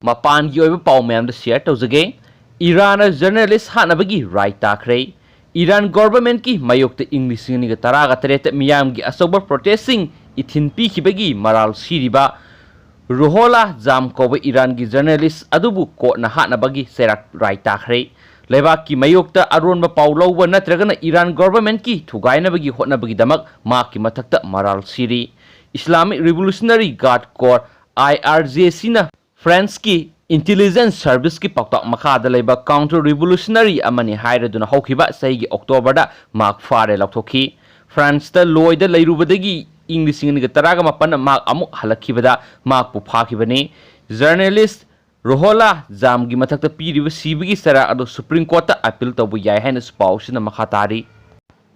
ꯃꯄꯥꯟꯒꯤ ꯑꯣꯏꯕ ꯄꯥꯎ ꯃꯌꯥꯝꯗ ꯁꯦꯌꯔ ꯇꯧꯖꯒꯦ ꯏꯔꯥꯟꯅ ꯖꯔꯅꯦꯂꯤꯁ ꯍꯥꯠꯅꯕꯒꯤ ꯔꯥꯏ ꯇꯥꯈ꯭ꯔꯦ ꯏꯔꯥꯟ ꯒꯣꯚꯔꯟꯃꯦꯟꯠꯀꯤ ꯃꯥꯌꯣꯛꯇ ꯏꯪ 2018 ꯃꯤꯌꯥꯝꯒꯤ ꯑꯆꯧꯕ ꯄ꯭ꯔꯣꯇꯦꯁꯁꯤꯡ ꯏꯊꯤꯟ ꯄꯤꯈꯤꯕꯒꯤ ꯃꯔꯥꯜ ꯁꯤꯔꯤꯕ ꯔꯨꯍꯣꯜꯂꯥ ꯖꯥꯝ ꯀꯧꯕ ꯏꯔꯥꯟꯒꯤ ꯖꯔꯅꯦꯂꯤꯁ ꯑꯗꯨꯕꯨ ꯀꯣꯔꯠꯅ ꯍꯥꯠꯅꯕꯒꯤ ꯆꯩꯔꯥꯛ ꯔꯥꯏ ꯇꯥꯈ꯭ꯔꯦ ꯂꯩꯕꯥꯛꯀꯤ ꯃꯥꯌꯣꯛꯇ ꯑꯔꯣꯟꯕ ꯄꯥꯎ ꯂꯧꯕ ꯅꯠꯇ꯭ꯔꯒꯅ ꯏꯔꯥꯟ ꯒꯣꯚꯔꯟꯃꯦꯟꯠꯀꯤ ꯊꯨꯒꯥꯏꯅꯕꯒꯤ ꯍꯣꯠꯅꯕꯒꯤꯗꯃꯛ ꯃꯍꯥꯛꯀꯤ ꯃꯊꯛꯇ ꯃꯔꯥꯜ ꯁꯤꯔꯤ ꯏꯁꯂꯥꯃꯤꯛ ꯔꯤꯚꯣꯂꯨꯁꯅꯔꯤ ꯒꯥꯔꯗ ꯀꯣꯔ IRGCꯅ ꯐ꯭ꯔꯥꯟꯁꯀꯤ ꯏꯟꯇꯦꯂꯤꯖꯦꯟꯁ ꯁꯔꯚꯤꯁꯀꯤ ꯄꯥꯎꯇꯥꯛ ꯃꯈꯥꯗ ꯂꯩꯕ ꯀꯥꯎꯟꯇꯔ ꯔꯤꯚꯣꯂꯨꯁꯅꯔꯤ ꯑꯃꯅꯤ ꯍꯥꯏꯔꯗꯨꯅ ꯍꯧꯈꯤꯕ ꯆꯍꯤꯒꯤ ꯑꯣꯛꯇꯣꯕꯔꯗ ꯃꯍꯥꯛ ꯐꯥꯔꯦ ꯂꯧꯊꯣꯛꯈꯤ ꯐ꯭ꯔꯥꯟꯁꯇ ꯂꯣꯏꯗ ꯂꯩꯔꯨꯕꯗꯒꯤ ꯏꯪ 2017 ꯃꯍꯥꯛ ꯑꯃꯨꯛ ꯍꯜꯂꯛꯈꯤꯕꯗ ꯃꯍꯥꯛꯄꯨ ꯐꯥꯈꯤꯕꯅꯤ ꯖꯔꯅꯦꯂꯤꯁ ꯔꯨꯍꯣꯜꯂꯥ ꯖꯥꯝꯒꯤ ꯃꯊꯛꯇ ꯄꯤꯔꯤꯕ ꯁꯤꯕꯒꯤ ꯆꯩꯔꯥꯛ ꯑꯗꯨ ꯁꯨꯄ꯭ꯔꯤꯝ ꯀꯣꯔꯠꯇ ꯑꯄꯤꯜ ꯇꯧꯕ ꯌꯥꯏ ꯍꯥꯏꯅꯁꯨ ꯄꯥꯎꯁꯤꯅ ꯃꯈꯥ ꯇꯥꯔꯤ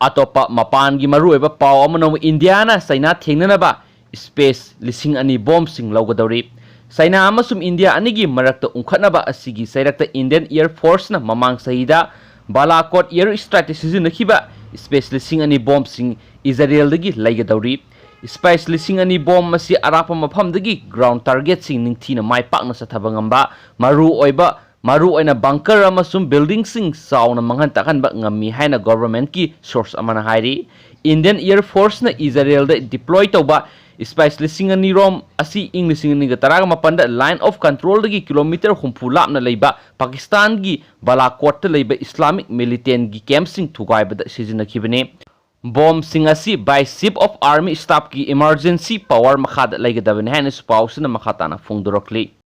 ꯑꯇꯣꯞꯄ ꯃꯄꯥꯟꯒꯤ ꯃꯔꯨꯑꯣꯏꯕ ꯄꯥꯎ ꯑꯃꯅ ꯏꯟꯗꯤꯌꯥꯅ ꯆꯩꯅꯥ ꯊꯦꯡꯅꯅꯕ ꯁ꯭ꯄꯦꯁ 2000 ꯕꯣꯝꯕꯁꯤꯡ ꯂꯧꯒꯗꯧꯔꯤ ꯆꯩꯅꯥ ꯑꯃꯁꯨꯡ ꯏꯟꯗꯤꯌꯥ ꯑꯅꯤꯒꯤ ꯃꯔꯛꯇ ꯎꯪꯈꯠꯅꯕ ꯑꯁꯤꯒꯤ ꯆꯩꯔꯛꯇ ꯏꯟꯗꯤꯌꯟ ꯏꯌꯔ ꯐꯣꯔꯁꯅ ꯃꯃꯥꯡ ꯆꯍꯤꯗ ꯕꯥꯂꯥꯀꯣꯠ ꯏꯌꯔ ꯁ꯭ꯇ꯭ꯔꯥꯏꯛꯇ ꯁꯤꯖꯤꯟꯅꯈꯤꯕ ꯁ꯭ꯄꯦꯁ 2000 ꯕꯣꯝꯕꯁꯤꯡ ꯏꯖꯔꯦꯜꯗꯒꯤ ꯂꯩꯒꯗꯧꯔꯤ ꯁ꯭ꯄꯦꯁ 2000 ꯕꯣꯝꯕ ꯑꯁꯤ ꯑꯔꯥꯞꯄ ꯃꯐꯝꯗꯒꯤ ꯒ꯭ꯔꯥꯎꯟ ꯇꯥꯔꯒꯦꯠꯁꯤꯡ ꯅꯤꯡꯊꯤꯅ ꯃꯥꯏ ꯄꯥꯛꯅ ꯆꯠꯊꯕ ꯉꯝꯕ ꯃꯔꯨꯑꯣꯏꯅ ꯕꯪꯀꯔ ꯑꯃꯁꯨꯡ ꯕꯤꯜꯗꯤꯡꯁꯤꯡ ꯆꯥꯎꯅ ꯃꯥꯡꯍꯟ ꯇꯥꯛꯍꯟꯕ ꯉꯝꯃꯤ ꯍꯥꯏꯅ ꯒꯣꯚꯔꯟꯃꯦꯟꯠꯀꯤ ꯁꯣꯔꯁ ꯑꯃꯅ ꯍꯥꯏꯔꯤ ꯏꯟꯗꯤꯌꯟ ꯏꯌꯔ ꯐꯣꯔꯁꯅ ꯏꯖꯔꯦꯜꯗ ꯗꯤꯄ꯭ꯂꯣꯏ ꯇꯧꯕ ꯁ꯭ꯄꯦꯁ 2000 ꯔꯣꯝ ꯑꯁꯤ ꯏꯪ 2017ꯗ ꯂꯥꯏꯟ ꯑꯣꯐ ꯀꯟꯇ꯭ꯔꯣꯜꯗꯒꯤ ꯀꯤꯂꯣꯃꯤꯇꯔ 60 ꯂꯥꯞꯅ ꯂꯩꯕ ꯄꯥꯀꯤꯁꯇꯥꯟꯒꯤ ꯕꯥꯂꯥꯀꯣꯠꯇ ꯂꯩꯕ ꯏꯁꯂꯥꯃꯤꯛ ꯃꯤꯂꯤꯇꯦꯟꯠꯒꯤ ꯀꯦꯝꯞꯁꯤꯡ ꯊꯨꯒꯥꯏꯕꯗ ꯁꯤꯖꯤꯟꯅꯈꯤꯕꯅꯤ ꯕꯣꯝꯕꯁꯤꯡ ꯑꯁꯤ ꯕꯥꯏ ꯆꯤꯐ ꯑꯣꯐ ꯑꯥꯔꯃꯤ ꯁ꯭ꯇꯥꯐꯀꯤ ꯏꯃꯔꯖꯦꯟꯁꯤ ꯄꯥꯋꯔ ꯃꯈꯥꯗ ꯂꯩꯒꯗꯕꯅꯤ ꯍꯥꯏꯅꯁꯨ ꯄꯥꯎꯁꯤꯅ ꯃꯈꯥ ꯇꯥꯅ ꯐꯣꯡꯗꯣꯔꯛꯂꯤ